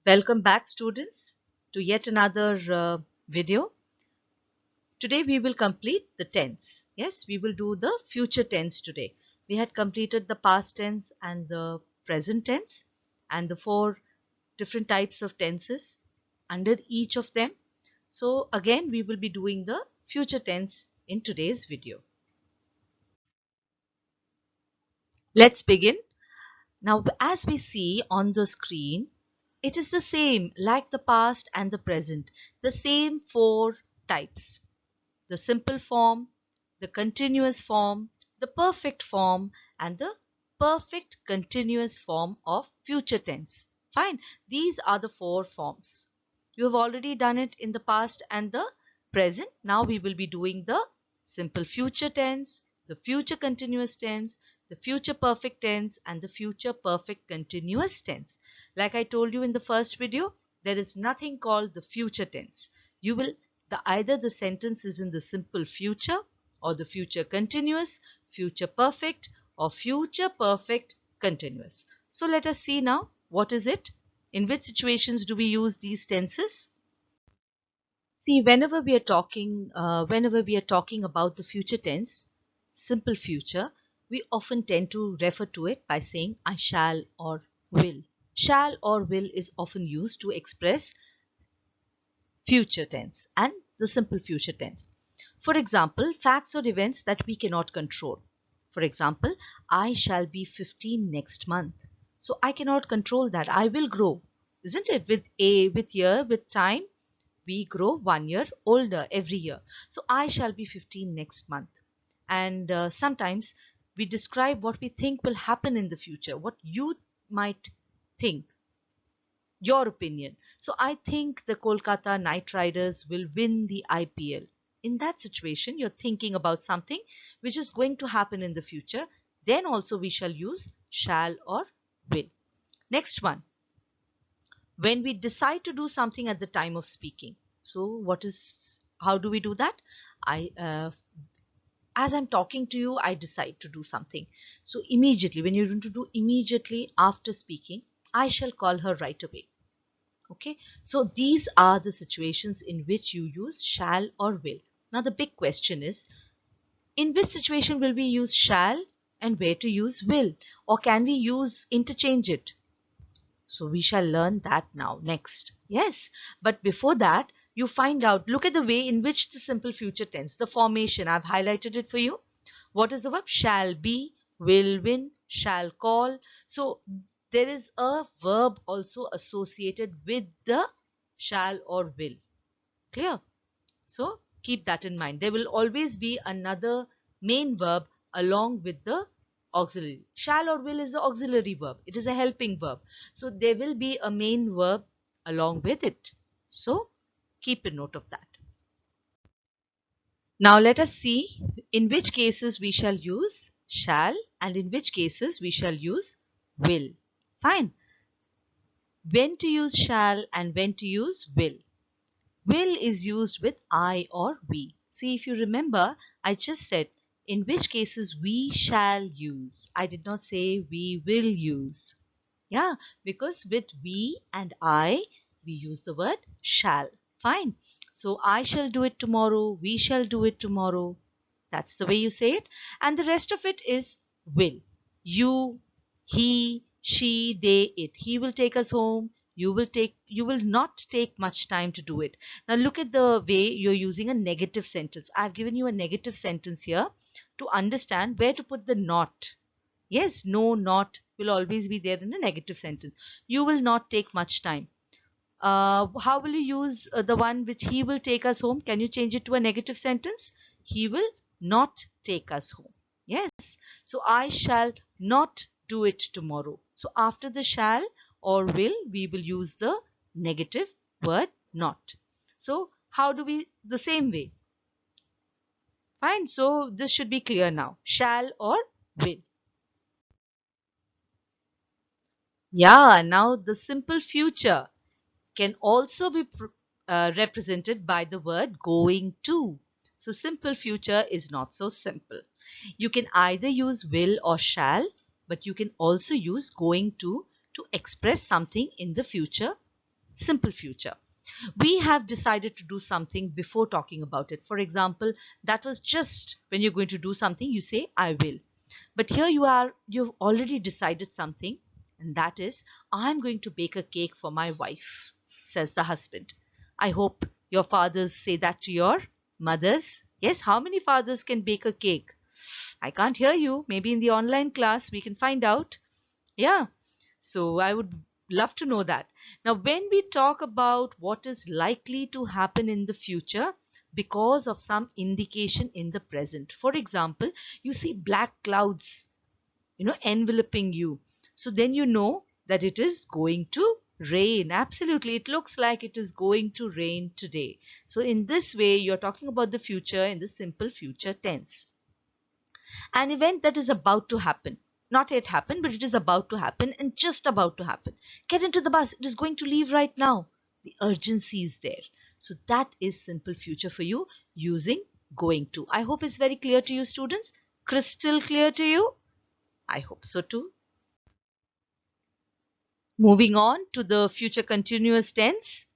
Welcome back, students, to yet another video. Today we will complete the tense. Yes, we will do the future tense today. We had completed the past tense and the present tense and the four different types of tenses under each of them. So again, we will be doing the future tense in today's video. Let's begin. Now, as we see on the screen, it is the same like the past and the present, the same four types: the simple form, the continuous form, the perfect form, and the perfect continuous form of future tense. Fine, these are the four forms. You have already done it in the past and the present. Now we will be doing the simple future tense, the future continuous tense, the future perfect tense, and the future perfect continuous tense. Like I told you in the first video, there is nothing called the future tense. You will either the sentence is in the simple future or the future continuous, future perfect, or future perfect continuous. So let us see now what is it? In which situations do we use these tenses? See, whenever we are talking about the future tense, simple future, we often tend to refer to it by saying I shall or will. Shall or will is often used to express future tense and the simple future tense. For example, facts or events that we cannot control. For example, I shall be 15 next month. So I cannot control that. I will grow, isn't it? With time, we grow 1 year older every year. So I shall be 15 next month. And sometimes we describe what we think will happen in the future, what you might think, your opinion. So I think the Kolkata Knight Riders will win the IPL. In that situation, you're thinking about something which is going to happen in the future. Then also we shall use shall or will. Next one, when we decide to do something at the time of speaking. So how do we do that? I As I'm talking to you, I decide to do something. So immediately, when you're going to do immediately after speaking, I shall call her right away. Okay, so these are the situations in which you use shall or will. Now, the big question is, in which situation will we use shall and where to use will? Or can we interchange it? So we shall learn that now next. Yes, but before that, you find out, look at the way in which the simple future tense, the formation, I've highlighted it for you. What is the verb? Shall be, will win, shall call. So there is a verb also associated with the shall or will. Clear? So keep that in mind. There will always be another main verb along with the auxiliary. Shall or will is the auxiliary verb. It is a helping verb. So there will be a main verb along with it. So keep a note of that. Now let us see in which cases we shall use shall and in which cases we shall use will. Fine. When to use shall and when to use will. Will is used with I or we. See, if you remember, I just said in which cases we shall use. I did not say we will use. Yeah, because with we and I, we use the word shall. Fine. So I shall do it tomorrow. We shall do it tomorrow. That's the way you say it. And the rest of it is will. You, he, she, they, it. He will take us home. You will not take much time to do it. Now look at the way you're using a negative sentence. I've given you a negative sentence here to understand where to put the not. Yes, no, not will always be there in a negative sentence. You will not take much time. How will you use the one which he will take us home? Can you change it to a negative sentence? He will not take us home. Yes. So I shall not do it tomorrow. So after the shall or will, we will use the negative word not. So how do we, the same way? Fine. So this should be clear now. Shall or will. Yeah, now the simple future can also be represented by the word going to. So simple future is not so simple. You can either use will or shall, but you can also use going to express something in the future simple future. We have decided to do something before talking about it. For example, that was just when you're going to do something, you say, I will. But here you are, you've already decided something, and that is, I'm going to bake a cake for my wife, says the husband. I hope your fathers say that to your mothers. Yes, how many fathers can bake a cake? I can't hear you. Maybe in the online class we can find out. Yeah. So I would love to know that. Now, when we talk about what is likely to happen in the future because of some indication in the present, for example, you see black clouds, enveloping you. So then you know that it is going to rain. Absolutely. It looks like it is going to rain today. So in this way, you're talking about the future in the simple future tense. An event that is about to happen, not yet happened, but it is about to happen and just about to happen. Get into the bus, it is going to leave right now. The urgency is there. So that is simple future for you using going to. I hope it's very clear to you, students. Crystal clear to you? I hope so too. Moving on to the future continuous tense.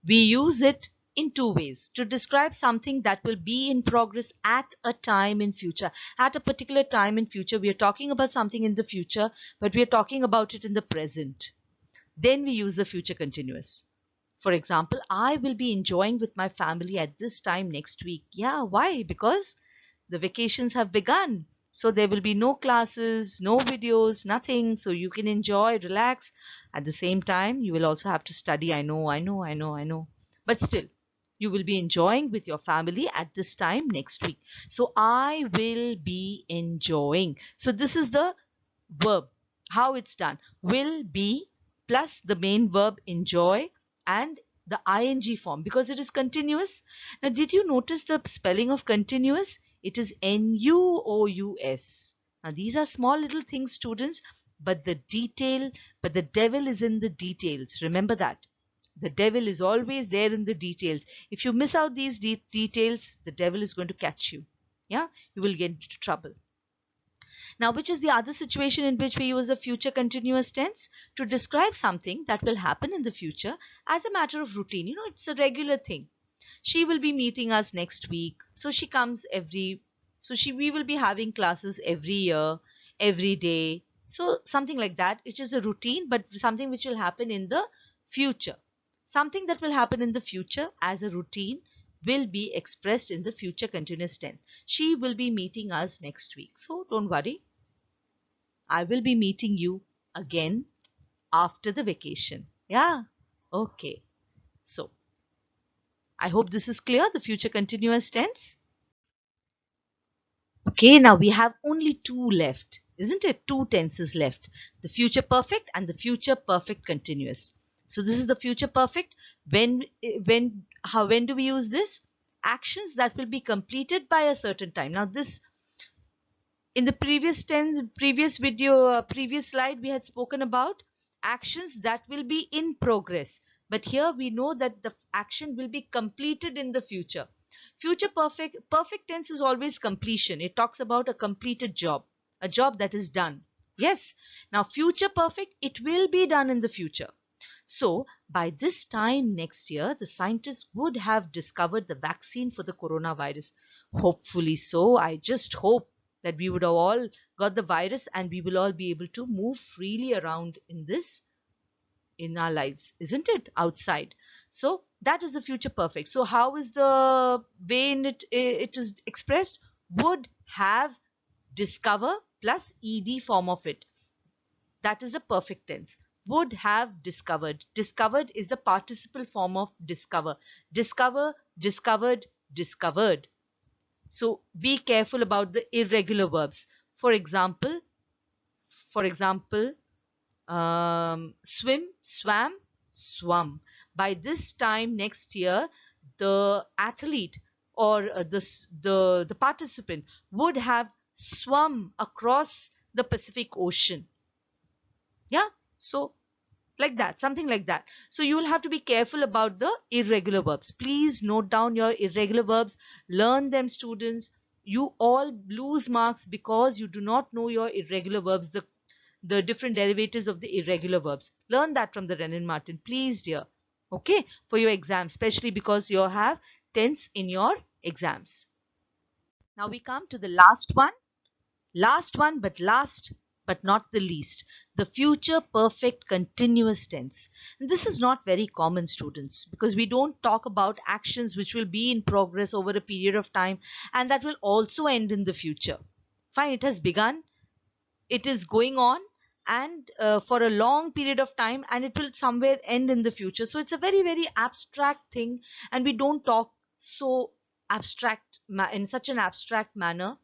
We use it in two ways to describe something that will be in progress at a time in future. At a particular time in future, we are talking about something in the future, but we are talking about it in the present. Then we use the future continuous. For example, I will be enjoying with my family at this time next week. Yeah, why? Because the vacations have begun. So there will be no classes, no videos, nothing. So you can enjoy, relax. At the same time, you will also have to study. I know. But still, you will be enjoying with your family at this time next week. So I will be enjoying. So this is the verb, how it's done. Will be plus the main verb enjoy and the ing form because it is continuous. Now, did you notice the spelling of continuous? It is Nuous. Now, these are small little things, students, but the devil is in the details. Remember that. The devil is always there in the details. If you miss out these details, the devil is going to catch you. Yeah, you will get into trouble. Now, which is the other situation in which we use the future continuous tense? To describe something that will happen in the future as a matter of routine. It's a regular thing. She will be meeting us next week. So she comes we will be having classes every year, every day. So something like that. It is a routine, but something which will happen in the future. Something that will happen in the future as a routine will be expressed in the future continuous tense. She will be meeting us next week. So don't worry. I will be meeting you again after the vacation. Yeah. Okay. So I hope this is clear, the future continuous tense. Okay, now we have only two left, isn't it? Two tenses left, the future perfect and the future perfect continuous. So this is the future perfect. When do we use this? Actions that will be completed by a certain time. Now this, in the previous video, previous slide, we had spoken about actions that will be in progress. But here we know that the action will be completed in the future. Future perfect tense is always completion. It talks about a completed job, a job that is done. Yes. Now future perfect, it will be done in the future. So by this time next year, the scientists would have discovered the vaccine for the coronavirus. Hopefully so. I just hope that we would have all got the virus and we will all be able to move freely around in our lives, isn't it? Outside. So that is the future perfect. So how is the way in it is expressed? Would have discover plus ed form of it. That is a perfect tense. Would have discovered. Discovered is the participle form of discover. Discover, discovered, discovered. So be careful about the irregular verbs. For example, for example, swim, swam, swum. By this time next year, the athlete or the participant would have swum across the Pacific Ocean. Yeah, so like that, something like that. So you will have to be careful about the irregular verbs. Please note down your irregular verbs, learn them, students. You all lose marks because you do not know your irregular verbs. the different derivatives of the irregular verbs. Learn that from the Renan Martin, please, dear. Okay, for your exam, especially because you have tense in your exams. Now we come to the last one, but last but not the least, the future perfect continuous tense. And this is not very common, students, because we don't talk about actions which will be in progress over a period of time and that will also end in the future. Fine, it has begun, it is going on, and for a long period of time, and it will somewhere end in the future. So it's a very, very abstract thing, and we don't talk so abstract in such an abstract manner.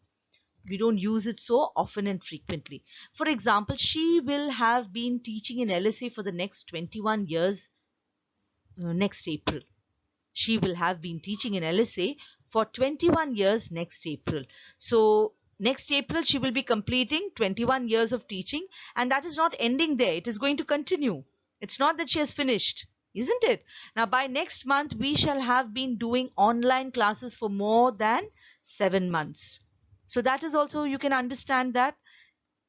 We don't use it so often and frequently. For example, she will have been teaching in LSA for the next 21 years next April. She will have been teaching in LSA for 21 years next April. So, next April, she will be completing 21 years of teaching, and that is not ending there. It is going to continue. It's not that she has finished, isn't it? Now, by next month, we shall have been doing online classes for more than 7 months. So, that is also, you can understand that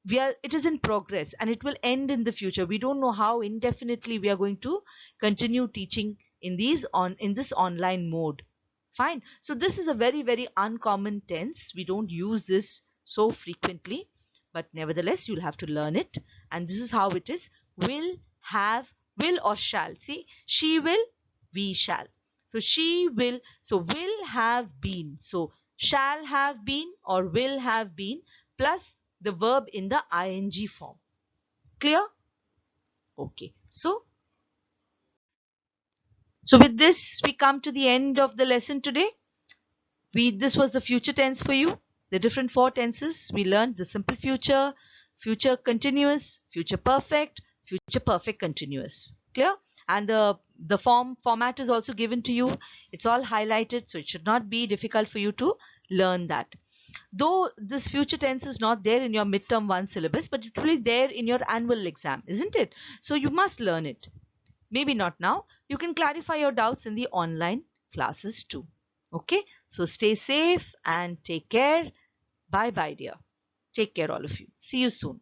it is in progress and it will end in the future. We don't know how indefinitely we are going to continue teaching in this online mode. Fine, so this is a very, very uncommon tense. We don't use this so frequently, but nevertheless you'll have to learn it. And this is how it is: will, have, will or shall. See, she will, we shall. So she will, so will have been, so shall have been or will have been plus the verb in the ing form. Clear? Okay. So with this, we come to the end of the lesson today. This was the future tense for you. The different four tenses. We learned the simple future, future continuous, future perfect continuous. Clear? And the format is also given to you. It's all highlighted, so it should not be difficult for you to learn that. Though this future tense is not there in your midterm one syllabus, but it will be there in your annual exam, isn't it? So you must learn it. Maybe not now. You can clarify your doubts in the online classes too. Okay, so stay safe and take care. Bye bye, dear. Take care, all of you. See you soon.